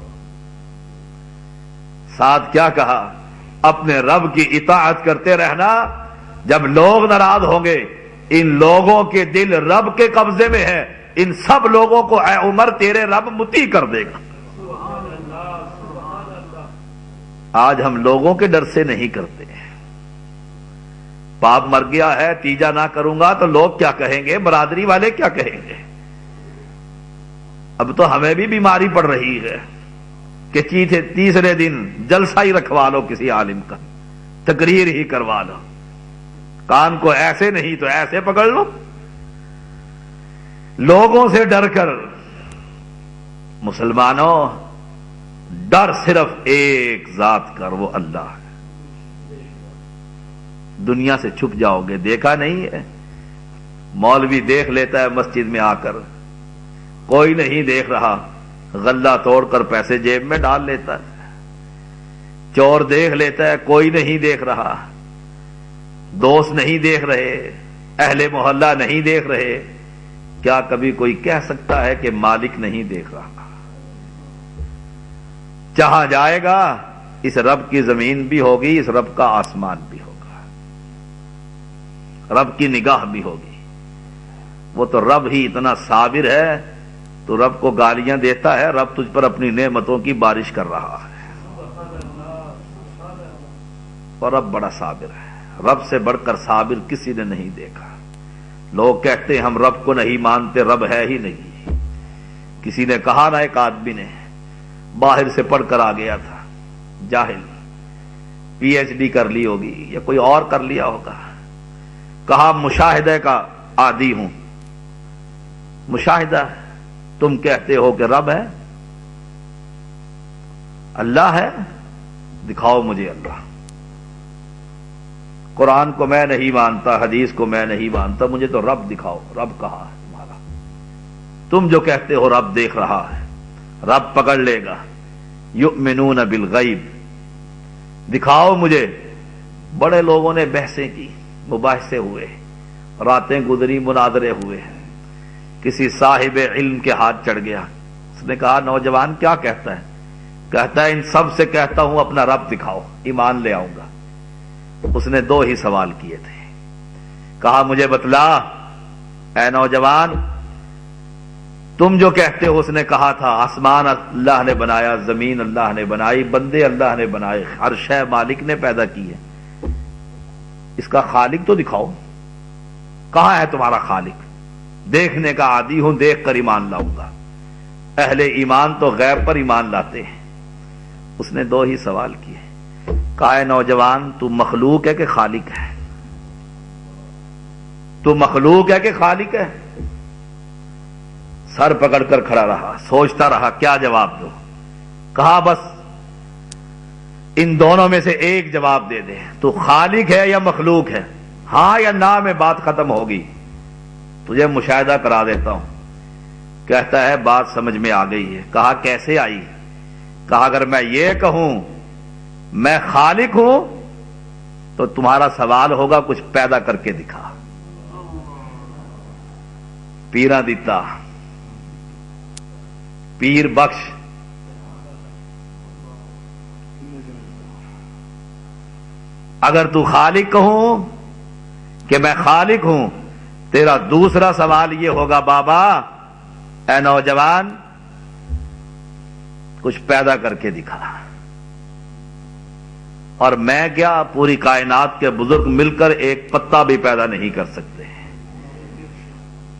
[SPEAKER 1] ساتھ کیا کہا؟ اپنے رب کی اطاعت کرتے رہنا۔ جب لوگ ناراض ہوں گے، ان لوگوں کے دل رب کے قبضے میں ہے، ان سب لوگوں کو اے عمر تیرے رب مطیع کر دے گا۔ آج ہم لوگوں کے ڈر سے نہیں کرتے۔ باپ مر گیا ہے، تیجا نہ کروں گا تو لوگ کیا کہیں گے؟ برادری والے کیا کہیں گے؟ اب تو ہمیں بھی بیماری پڑ رہی ہے کہ تیسرے دن جلسہ ہی رکھوا لو کسی عالم کا، تقریر ہی کروا لو، کان کو ایسے نہیں تو ایسے پکڑ لو۔ لوگوں سے ڈر کر مسلمانوں ڈر صرف ایک ذات کر، وہ اللہ ہے۔ دنیا سے چھپ جاؤ گے۔ دیکھا نہیں ہے مولوی دیکھ لیتا ہے مسجد میں آ کر، کوئی نہیں دیکھ رہا، غلہ توڑ کر پیسے جیب میں ڈال لیتا ہے۔ چور دیکھ لیتا ہے، کوئی نہیں دیکھ رہا، دوست نہیں دیکھ رہے، اہل محلہ نہیں دیکھ رہے۔ کیا کبھی کوئی کہہ سکتا ہے کہ مالک نہیں دیکھ رہا؟ جہاں جائے گا اس رب کی زمین بھی ہوگی، اس رب کا آسمان بھی ہوگا، رب کی نگاہ بھی ہوگی۔ وہ تو رب ہی اتنا صابر ہے، تو رب کو گالیاں دیتا ہے، رب تجھ پر اپنی نعمتوں کی بارش کر رہا ہے، اور رب بڑا صابر ہے۔ رب سے بڑھ کر صابر کسی نے نہیں دیکھا۔ لوگ کہتے ہیں ہم رب کو نہیں مانتے، رب ہے ہی نہیں۔ کسی نے کہا نا، ایک آدمی نے باہر سے پڑھ کر آ گیا تھا، جاہل، پی ایچ ڈی کر لی ہوگی یا کوئی اور کر لیا ہوگا، کہا مشاہدے کا عادی ہوں۔ مشاہدہ تم کہتے ہو کہ رب ہے، اللہ ہے، دکھاؤ مجھے اللہ۔ قرآن کو میں نہیں مانتا، حدیث کو میں نہیں مانتا، مجھے تو رب دکھاؤ، رب کہاں ہے تمہارا؟ تم جو کہتے ہو رب دیکھ رہا ہے، رب پکڑ لے گا۔ یؤمنون بالغیب، دکھاؤ مجھے۔ بڑے لوگوں نے بحثیں کی، مباحثے ہوئے، راتیں گزری، مناظرے ہوئے۔ کسی صاحب علم کے ہاتھ چڑھ گیا، اس نے کہا نوجوان کیا کہتا ہے؟ کہتا ہے ان سب سے کہتا ہوں اپنا رب دکھاؤ، ایمان لے آؤں گا۔ اس نے دو ہی سوال کیے تھے، کہا مجھے بتلا اے نوجوان، تم جو کہتے ہو، اس نے کہا تھا آسمان اللہ نے بنایا، زمین اللہ نے بنائی، بندے اللہ نے بنائے، ہر شے مالک نے پیدا کی ہے، اس کا خالق تو دکھاؤ، کہاں ہے تمہارا خالق؟ دیکھنے کا عادی ہوں، دیکھ کر ایمان لاؤں گا۔ اہل ایمان تو غیب پر ایمان لاتے ہیں۔ اس نے دو ہی سوال کیے، کہا اے نوجوان تو مخلوق ہے کہ خالق ہے؟ تو مخلوق ہے کہ خالق ہے؟ سر پکڑ کر کھڑا رہا، سوچتا رہا کیا جواب دو۔ کہا بس ان دونوں میں سے ایک جواب دے دے، تو خالق ہے یا مخلوق ہے؟ ہاں یا نہ میں بات ختم ہوگی، تجھے مشاہدہ کرا دیتا ہوں۔ کہتا ہے بات سمجھ میں آ گئی ہے۔ کہا کیسے آئی؟ کہا اگر میں یہ کہوں میں خالق ہوں تو تمہارا سوال ہوگا کچھ پیدا کر کے دکھا۔ پیرا دیتا، پیر بخش، اگر تو خالق کہوں کہ میں خالق ہوں، تیرا دوسرا سوال یہ ہوگا بابا اے نوجوان کچھ پیدا کر کے دکھا۔ اور میں کیا، پوری کائنات کے بزرگ مل کر ایک پتا بھی پیدا نہیں کر سکتے۔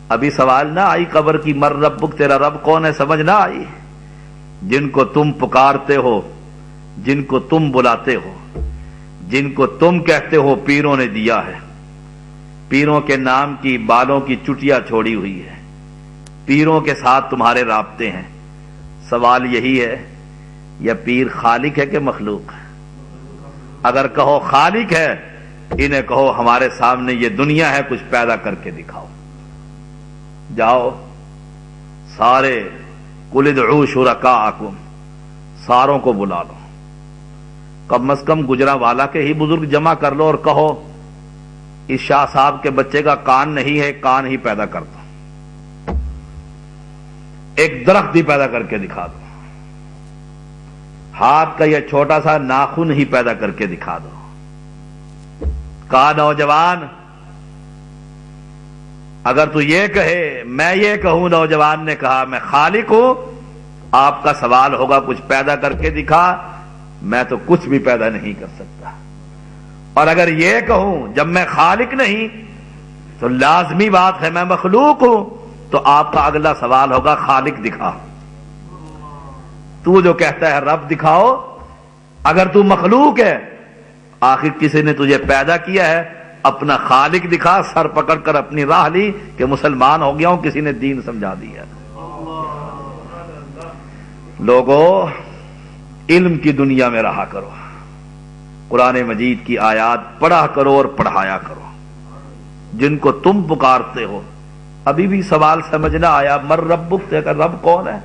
[SPEAKER 1] ابھی سوال نہ آئی قبر کی، مر ربک، تیرا رب کون ہے، سمجھ نہ آئی؟ جن کو تم پکارتے ہو، جن کو تم بلاتے ہو، جن کو تم کہتے ہو پیروں نے دیا ہے، پیروں کے نام کی بالوں کی چٹیاں چھوڑی ہوئی ہے، پیروں کے ساتھ تمہارے رابطے ہیں۔ سوال یہی ہے یا پیر خالق ہے کہ مخلوق ہے؟ اگر کہو خالق ہے، انہیں کہو ہمارے سامنے یہ دنیا ہے، کچھ پیدا کر کے دکھاؤ۔ جاؤ سارے قل ادعوا شرکاءکم، ساروں کو بلا لو، کم از کم گجرانوالہ کے ہی بزرگ جمع کر لو اور کہو اس شاہ صاحب کے بچے کا کان نہیں ہے، کان ہی پیدا کر دو، ایک درخت ہی پیدا کر کے دکھا دو، ہاتھ کا یہ چھوٹا سا ناخن ہی پیدا کر کے دکھا دو۔ کہا نوجوان اگر تو یہ کہے میں یہ کہوں، نوجوان نے کہا میں خالق ہوں، آپ کا سوال ہوگا کچھ پیدا کر کے دکھا، میں تو کچھ بھی پیدا نہیں کر سکتا۔ اور اگر یہ کہوں جب میں خالق نہیں تو لازمی بات ہے میں مخلوق ہوں، تو آپ کا اگلا سوال ہوگا خالق دکھا۔ تو جو کہتا ہے رب دکھاؤ، اگر تو مخلوق ہے، آخر کسی نے تجھے پیدا کیا ہے، اپنا خالق دکھا۔ سر پکڑ کر اپنی راہ لی کہ مسلمان ہو گیا ہوں، کسی نے دین سمجھا دیا۔ لوگوں علم کی دنیا میں رہا کرو، قرآن مجید کی آیات پڑھا کرو اور پڑھایا کرو۔ جن کو تم پکارتے ہو، ابھی بھی سوال سمجھ نہ آیا، مر ربک، تیرا رب کون ہے؟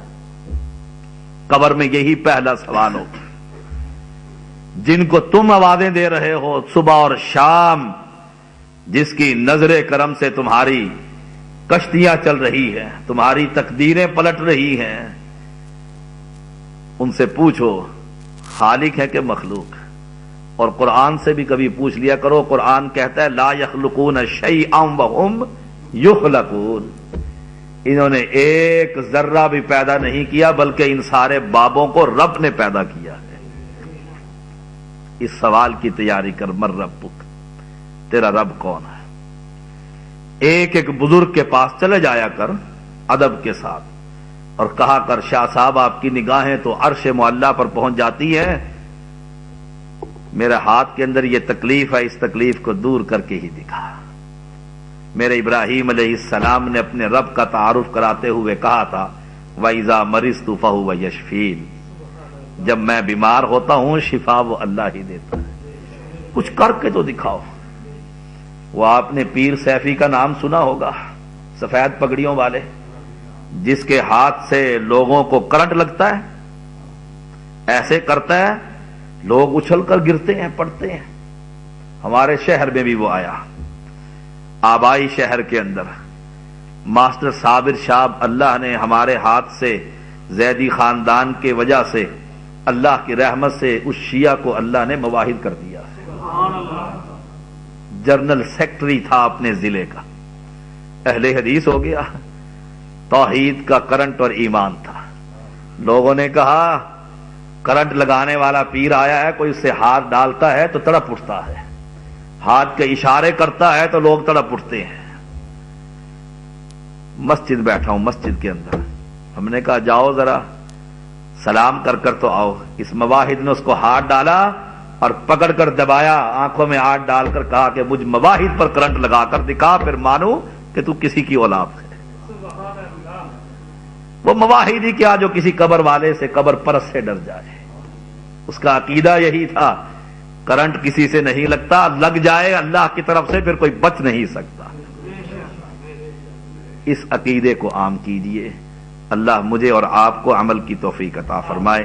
[SPEAKER 1] قبر میں یہی پہلا سوال ہو۔ جن کو تم آوازیں دے رہے ہو صبح اور شام، جس کی نظر کرم سے تمہاری کشتیاں چل رہی ہیں، تمہاری تقدیریں پلٹ رہی ہیں، ان سے پوچھو خالق ہے کہ مخلوق؟ اور قرآن سے بھی کبھی پوچھ لیا کرو، قرآن کہتا ہے لا یخلقون شیئا وہم یخلقون، انہوں نے ایک ذرہ بھی پیدا نہیں کیا بلکہ ان سارے بابوں کو رب نے پیدا کیا ہے۔ اس سوال کی تیاری کر، من ربک، تیرا رب کون ہے؟ ایک ایک بزرگ کے پاس چلے جایا کر ادب کے ساتھ اور کہا کر شاہ صاحب آپ کی نگاہیں تو عرش معلیٰ پر پہنچ جاتی ہیں، میرے ہاتھ کے اندر یہ تکلیف ہے، اس تکلیف کو دور کر کے ہی دکھا۔ میرے ابراہیم علیہ السلام نے اپنے رب کا تعارف کراتے ہوئے کہا تھا وَإِذَا مَرِضْتُ فَهُوَ يَشْفِينِ، جب میں بیمار ہوتا ہوں شفا وہ اللہ ہی دیتا ہے، کچھ کر کے تو دکھاؤ۔ وہ آپ نے پیر سیفی کا نام سنا ہوگا، سفید پگڑیوں والے، جس کے ہاتھ سے لوگوں کو کرنٹ لگتا ہے، ایسے کرتا ہے لوگ اچھل کر گرتے ہیں، پڑتے ہیں۔ ہمارے شہر میں بھی وہ آیا، آبائی شہر کے اندر ماسٹر صابر شاہ، اللہ نے ہمارے ہاتھ سے زیدی خاندان کے وجہ سے اللہ کی رحمت سے اس شیعہ کو اللہ نے مواحد کر دیا، جنرل سیکٹری تھا اپنے ضلع کا، اہل حدیث ہو گیا، توحید کا کرنٹ اور ایمان تھا۔ لوگوں نے کہا کرنٹ لگانے والا پیر آیا ہے، کوئی اس سے ہاتھ ڈالتا ہے تو تڑپ اٹھتا ہے، ہاتھ کے اشارے کرتا ہے تو لوگ تڑپ اٹھتے ہیں۔ مسجد بیٹھا ہوں، مسجد کے اندر، ہم نے کہا جاؤ ذرا سلام کر کر تو آؤ۔ اس مواحد نے اس کو ہاتھ ڈالا اور پکڑ کر دبایا، آنکھوں میں ہاتھ ڈال کر کہا کہ مجھ مواحد پر کرنٹ لگا کر دکھا، پھر مانو کہ تو کسی کی اولاد ہے۔ وہ مواحد ہی کیا جو کسی قبر والے سے، قبر پرست سے ڈر جائے، اس کا عقیدہ یہی تھا کرنٹ کسی سے نہیں لگتا، لگ جائے اللہ کی طرف سے پھر کوئی بچ نہیں سکتا۔ اس عقیدے کو عام کیجیے، اللہ مجھے اور آپ کو عمل کی توفیق عطا فرمائے۔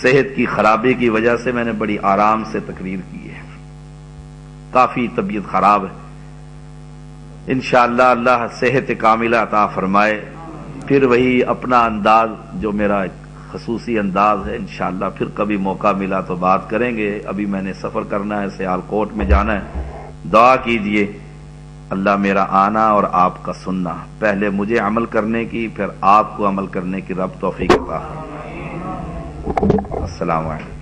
[SPEAKER 1] صحت کی خرابی کی وجہ سے میں نے بڑی آرام سے تقریر کی ہے، کافی طبیعت خراب ہے، انشاءاللہ اللہ صحت کاملہ عطا فرمائے، پھر وہی اپنا انداز جو میرا خصوصی انداز ہے، انشاءاللہ پھر کبھی موقع ملا تو بات کریں گے۔ ابھی میں نے سفر کرنا ہے، سیالکوٹ میں جانا ہے، دعا کیجئے اللہ میرا آنا اور آپ کا سننا، پہلے مجھے عمل کرنے کی، پھر آپ کو عمل کرنے کی رب توفیق عطا فرمائے۔ السلام علیکم۔